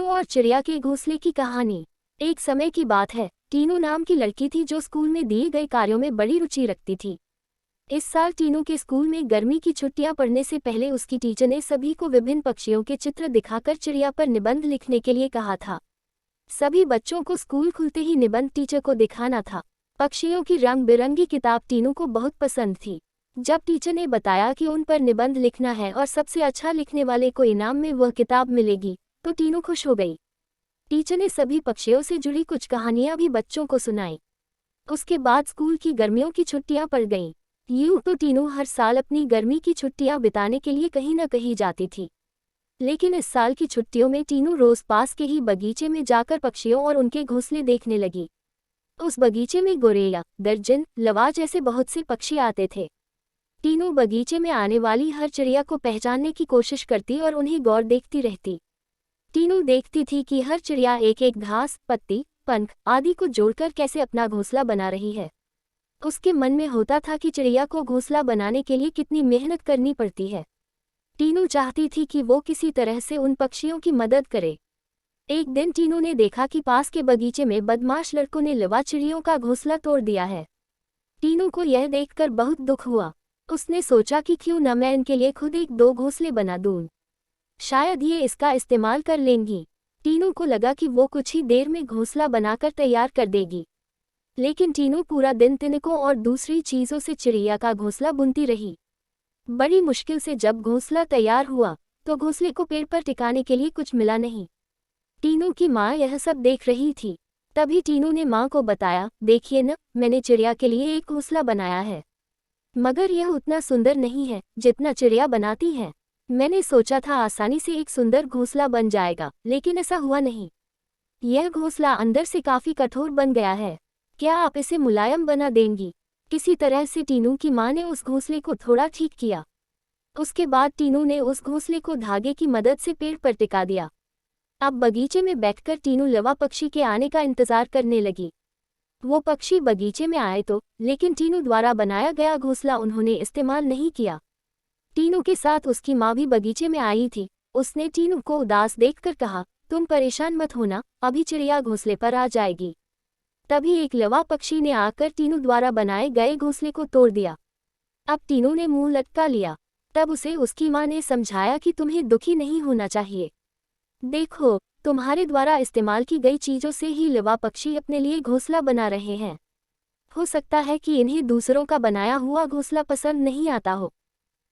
और चिड़िया के घोंसले की कहानी। एक समय की बात है, टीनू नाम की लड़की थी जो स्कूल में दिए गए कार्यों में बड़ी रुचि रखती थी। इस साल टीनू के स्कूल में गर्मी की छुट्टियां पड़ने से पहले उसकी टीचर ने सभी को विभिन्न पक्षियों के चित्र दिखाकर चिड़िया पर निबंध लिखने के लिए कहा था। सभी बच्चों को स्कूल खुलते ही निबंध टीचर को दिखाना था। पक्षियों की रंग बिरंगी किताब टीनू को बहुत पसंद थी। जब टीचर ने बताया कि उन पर निबंध लिखना है और सबसे अच्छा लिखने वाले को इनाम में वह किताब मिलेगी, तो टीनू खुश हो गई। टीचर ने सभी पक्षियों से जुड़ी कुछ कहानियां भी बच्चों को सुनाई। उसके बाद स्कूल की गर्मियों की छुट्टियां पड़ गईं। यूं तो टीनू हर साल अपनी गर्मी की छुट्टियां बिताने के लिए कहीं न कहीं जाती थी, लेकिन इस साल की छुट्टियों में टीनू रोज पास के ही बगीचे में जाकर पक्षियों और उनके घोंसले देखने लगी। उस बगीचे में गोरैया, दर्जन, लवा जैसे बहुत से पक्षी आते थे। टीनू बगीचे में आने वाली हर चिड़िया को पहचानने की कोशिश करती और उन्हें गौर देखती रहती। टीनू देखती थी कि हर चिड़िया एक एक घास, पत्ती, पंख आदि को जोड़कर कैसे अपना घोंसला बना रही है। उसके मन में होता था कि चिड़िया को घोंसला बनाने के लिए कितनी मेहनत करनी पड़ती है। टीनू चाहती थी कि वो किसी तरह से उन पक्षियों की मदद करे। एक दिन टीनू ने देखा कि पास के बगीचे में बदमाश लड़कों ने लवा चिड़ियों का घोंसला तोड़ दिया है। टीनू को यह देखकर बहुत दुख हुआ। उसने सोचा कि क्यों न मैं इनके लिए खुद एक दो घोंसले बना दूं। शायद ये इसका इस्तेमाल कर लेंगी। टीनू को लगा कि वो कुछ ही देर में घोंसला बनाकर तैयार कर देगी। लेकिन टीनू पूरा दिन तिनकों और दूसरी चीज़ों से चिड़िया का घोंसला बुनती रही। बड़ी मुश्किल से जब घोंसला तैयार हुआ, तो घोंसले को पेड़ पर टिकाने के लिए कुछ मिला नहीं। टीनू की माँ यह सब देख रही थी। तभी टीनू ने माँ को बताया, देखिए न, मैंने चिड़िया के लिए एक घोंसला बनाया है, मगर यह उतना सुंदर नहीं है जितना चिड़िया बनाती है। मैंने सोचा था आसानी से एक सुंदर घोंसला बन जाएगा, लेकिन ऐसा हुआ नहीं। यह घोंसला अंदर से काफी कठोर बन गया है। क्या आप इसे मुलायम बना देंगी? किसी तरह से टीनू की माँ ने उस घोंसले को थोड़ा ठीक किया। उसके बाद टीनू ने उस घोंसले को धागे की मदद से पेड़ पर टिका दिया। अब बगीचे में बैठकर टीनू लवा पक्षी के आने का इंतजार करने लगी। वो पक्षी बगीचे में आए तो, लेकिन टीनू द्वारा बनाया गया घोंसला उन्होंने इस्तेमाल नहीं किया। टीनू के साथ उसकी माँ भी बगीचे में आई थी। उसने टीनू को उदास देखकर कहा, तुम परेशान मत होना, अभी चिड़िया घोंसले पर आ जाएगी। तभी एक लवा पक्षी ने आकर टीनू द्वारा बनाए गए घोंसले को तोड़ दिया। अब टीनू ने मुंह लटका लिया। तब उसे उसकी माँ ने समझाया कि तुम्हें दुखी नहीं होना चाहिए। देखो, तुम्हारे द्वारा इस्तेमाल की गई चीज़ों से ही लवा पक्षी अपने लिए घोंसला बना रहे हैं। हो सकता है कि इन्हें दूसरों का बनाया हुआ घोंसला पसंद नहीं आता हो।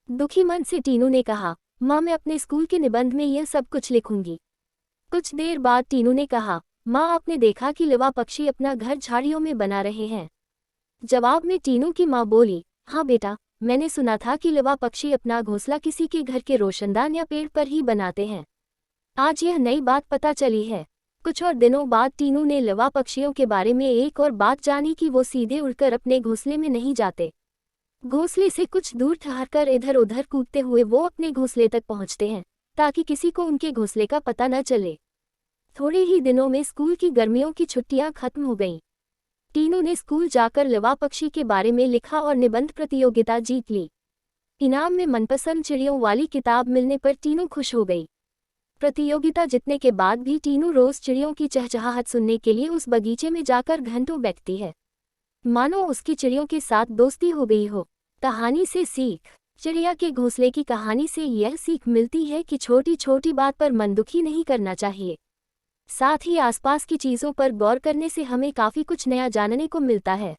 दुखी मन से टीनू ने कहा, माँ मैं अपने स्कूल के निबंध में यह सब कुछ लिखूंगी। कुछ देर बाद टीनू ने कहा, माँ आपने देखा कि लवा पक्षी अपना घर झाड़ियों में बना रहे हैं? जवाब में टीनू की माँ बोली, हाँ बेटा, मैंने सुना था कि लवा पक्षी अपना घोंसला किसी के घर के रोशनदान या पेड़ पर ही बनाते हैं। आज यह नई बात पता चली है। कुछ और दिनों बाद टीनू ने लवा पक्षियों के बारे में एक और बात जानी कि वो सीधे उड़कर अपने घोंसले में नहीं जाते। घोंसले से कुछ दूर ठहरकर इधर उधर कूदते हुए वो अपने घोंसले तक पहुंचते हैं, ताकि किसी को उनके घोंसले का पता न चले। थोड़े ही दिनों में स्कूल की गर्मियों की छुट्टियां खत्म हो गईं। टीनू ने स्कूल जाकर लवा पक्षी के बारे में लिखा और निबंध प्रतियोगिता जीत ली। इनाम में मनपसंद चिड़ियों वाली किताब मिलने पर टीनू खुश हो गई। प्रतियोगिता जीतने के बाद भी टीनू रोज चिड़ियों की चहचहाहट सुनने के लिए उस बगीचे में जाकर घंटों बैठती है, मानो उसकी चिड़ियों के साथ दोस्ती हो गई हो। कहानी से सीख। चिड़िया के घोंसले की कहानी से यह सीख मिलती है कि छोटी छोटी बात पर मन दुखी नहीं करना चाहिए। साथ ही आसपास की चीज़ों पर गौर करने से हमें काफ़ी कुछ नया जानने को मिलता है।